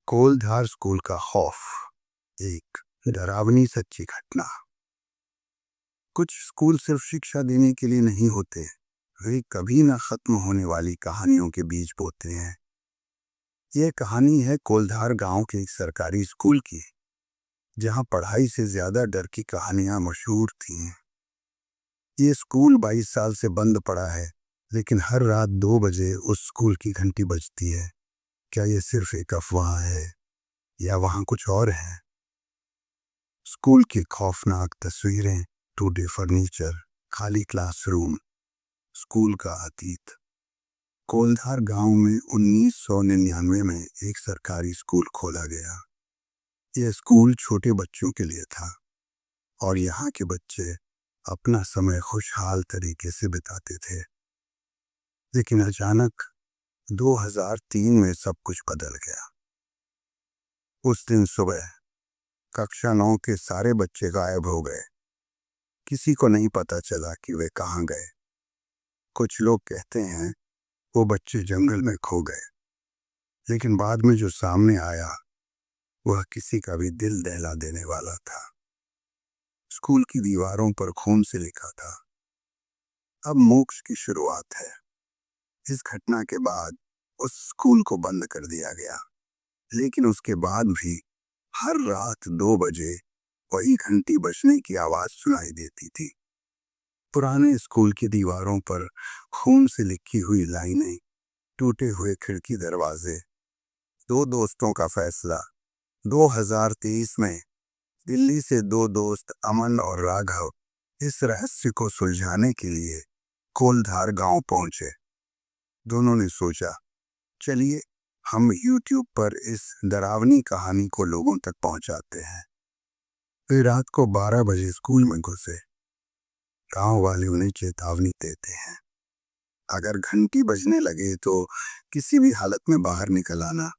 कोलधार school का खौफ, एक डरावनी सच्ची घटना। कुछ स्कूल सिर्फ शिक्षा देने के लिए नहीं होते, वे कभी न खत्म होने वाली कहानियों के बीज बोते हैं। यह कहानी है कोलधार गांव के एक सरकारी स्कूल की, जहां पढ़ाई से ज्यादा डर की कहानियां मशहूर थीं। ये स्कूल 22 साल से बंद पड़ा है, लेकिन हर रात 2 बजे उस स्कूल की घंटी बजती है। क्या ये सिर्फ एक अफवाह है या वहां कुछ और है? स्कूल की खौफनाक तस्वीरें, टूटे फर्नीचर, खाली क्लासरूम, स्कूल का अतीत। कोलधार गांव में 1999 में एक सरकारी स्कूल खोला गया। यह स्कूल छोटे बच्चों के लिए था और यहाँ के बच्चे अपना समय खुशहाल तरीके से बिताते थे। लेकिन अचानक 2003 में सब कुछ बदल गया। उस दिन सुबह कक्षा 9 के सारे बच्चे गायब हो गए। किसी को नहीं पता चला कि वे कहाँ गए। कुछ लोग कहते हैं वो बच्चे जंगल में खो गए, लेकिन बाद में जो सामने आया वह किसी का भी दिल दहला देने वाला था। स्कूल की दीवारों पर खून से लिखा था, अब मोक्ष की शुरुआत है। इस घटना के बाद उस स्कूल को बंद कर दिया गया, लेकिन उसके बाद भी हर रात 2 बजे वही घंटी बजने की आवाज सुनाई देती थी। पुराने स्कूल की दीवारों पर खून से लिखी हुई लाइनें, टूटे हुए खिड़की दरवाजे। 2 दोस्तों का फैसला। 2023 में दिल्ली से 2 दोस्त अमन और राघव इस रहस्य को सुलझाने के लिए कोलधार गांव पहुंचे। दोनों ने सोचा, चलिए हम YouTube पर इस डरावनी कहानी को लोगों तक पहुंचाते हैं। वे रात को 12 बजे स्कूल में घुसे। गांव वाले उन्हें चेतावनी देते हैं, अगर घंटी बजने लगे तो किसी भी हालत में बाहर निकल आना,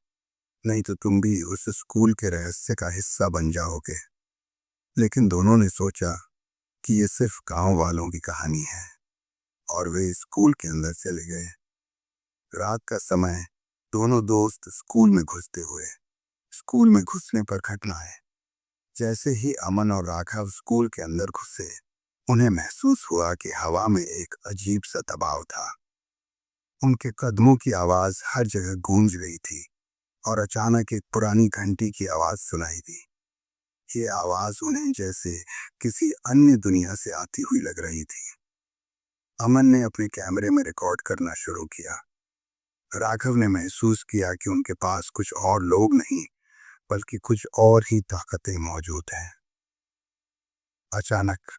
नहीं तो तुम भी उस स्कूल के रहस्य का हिस्सा बन जाओगे। लेकिन दोनों ने सोचा कि ये सिर्फ गांव वालों की कहानी है और वे स्कूल के अंदर चले गए। रात का समय, दोनों दोस्त स्कूल में घुसते हुए। स्कूल में घुसने पर घटना है। जैसे ही अमन और राघव स्कूल के अंदर घुसे, उन्हें महसूस हुआ कि हवा में एक अजीब सा दबाव था। उनके कदमों की आवाज हर जगह गूंज रही थी और अचानक एक पुरानी घंटी की आवाज सुनाई दी। ये आवाज उन्हें जैसे किसी अन्य दुनिया से आती हुई लग रही थी। अमन ने अपने कैमरे में रिकॉर्ड करना शुरू किया। राघव ने महसूस किया कि उनके पास कुछ और लोग नहीं, बल्कि कुछ और ही ताकतें मौजूद हैं। अचानक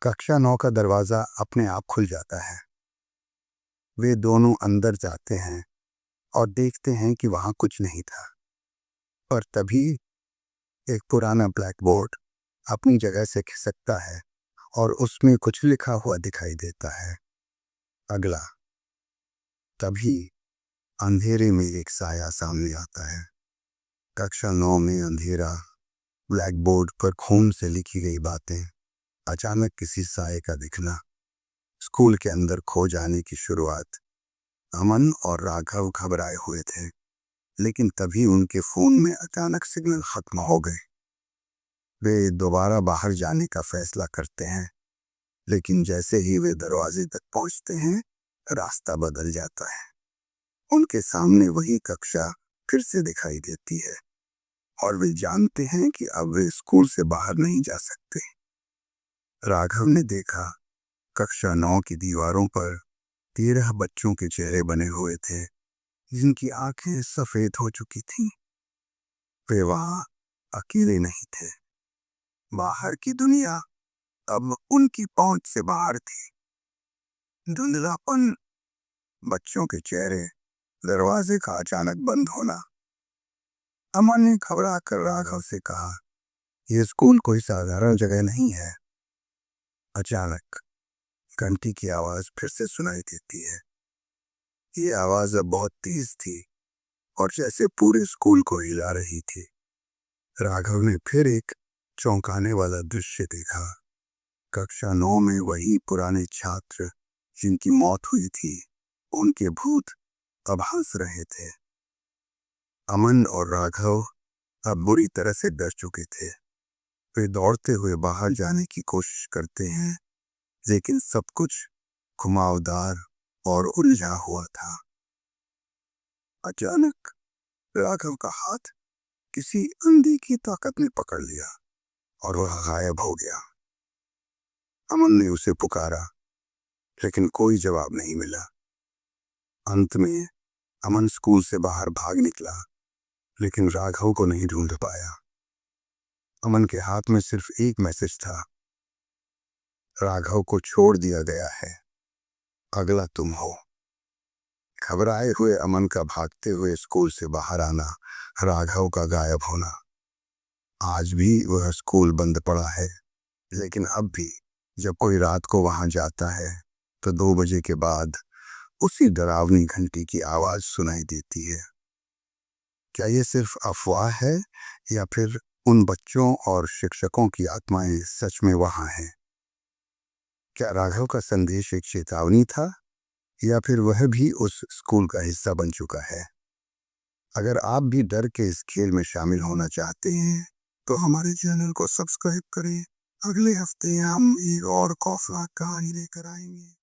कक्षा 9 का दरवाजा अपने आप खुल जाता है। वे दोनों अंदर जाते हैं और देखते हैं कि वहां कुछ नहीं था। पर तभी एक पुराना ब्लैक बोर्ड अपनी जगह से खिसकता है और उसमें कुछ लिखा हुआ दिखाई देता है, अगला। तभी अंधेरे में एक साया सामने आता है। कक्षा 9 में अंधेरा, ब्लैक बोर्ड पर खून से लिखी गई बातें, अचानक किसी साये का दिखना, स्कूल के अंदर खो जाने की शुरुआत। अमन और राघव घबराए हुए थे, लेकिन तभी उनके फोन में अचानक सिग्नल खत्म हो गए। वे दोबारा बाहर जाने का फैसला करते हैं, लेकिन जैसे ही वे दरवाजे तक पहुंचते हैं, रास्ता बदल जाता है। उनके सामने वही कक्षा फिर से दिखाई देती है और वे जानते हैं कि अब वे स्कूल से बाहर नहीं जा सकते। राघव ने देखा, कक्षा 9 की दीवारों पर 13 बच्चों के चेहरे बने हुए थे, जिनकी आंखें सफेद हो चुकी थीं। वे वहां अकेले नहीं थे। बाहर की दुनिया अब उनकी पहुंच से बाहर थी। धुंधलापन, बच्चों के चेहरे, दरवाजे का अचानक बंद होना। अमन ने घबरा कर राघव से कहा, यह स्कूल कोई साधारण जगह नहीं है। अचानक घंटी की आवाज फिर से सुनाई देती है। ये आवाज अब बहुत तेज थी और जैसे पूरे स्कूल को हिला रही थी। राघव ने फिर एक चौंकाने वाला दृश्य देखा। कक्षा 9 में वही पुराने छात्र जिनकी मौत हुई थी, उनके भूत अब हंस रहे थे। अमन और राघव अब बुरी तरह से डर चुके थे। वे दौड़ते हुए बाहर जाने की कोशिश करते हैं, लेकिन सब कुछ घुमावदार और उलझा हुआ था। अचानक राघव का हाथ किसी अंधी की ताकत ने पकड़ लिया और वह गायब हो गया। अमन ने उसे पुकारा, लेकिन कोई जवाब नहीं मिला। अंत में अमन स्कूल से बाहर भाग निकला, लेकिन राघव को नहीं ढूंढ पाया। अमन के हाथ में सिर्फ एक मैसेज था, राघव को छोड़ दिया गया है, अगला तुम हो। घबराए हुए अमन का भागते हुए स्कूल से बाहर आना, राघव का गायब होना। आज भी वह स्कूल बंद पड़ा है, लेकिन अब भी जब कोई रात को वहां जाता है तो 2 बजे के बाद उसी डरावनी घंटी की आवाज सुनाई देती है। क्या ये सिर्फ अफवाह है या फिर उन बच्चों और शिक्षकों की आत्माएं सच में वहां हैं? क्या राघव का संदेश एक चेतावनी था या फिर वह भी उस स्कूल का हिस्सा बन चुका है? अगर आप भी डर के इस खेल में शामिल होना चाहते हैं तो हमारे चैनल को सब्सक्राइब करें। अगले हफ्ते हम एक और खौफनाक कहानी लेकर आएंगे।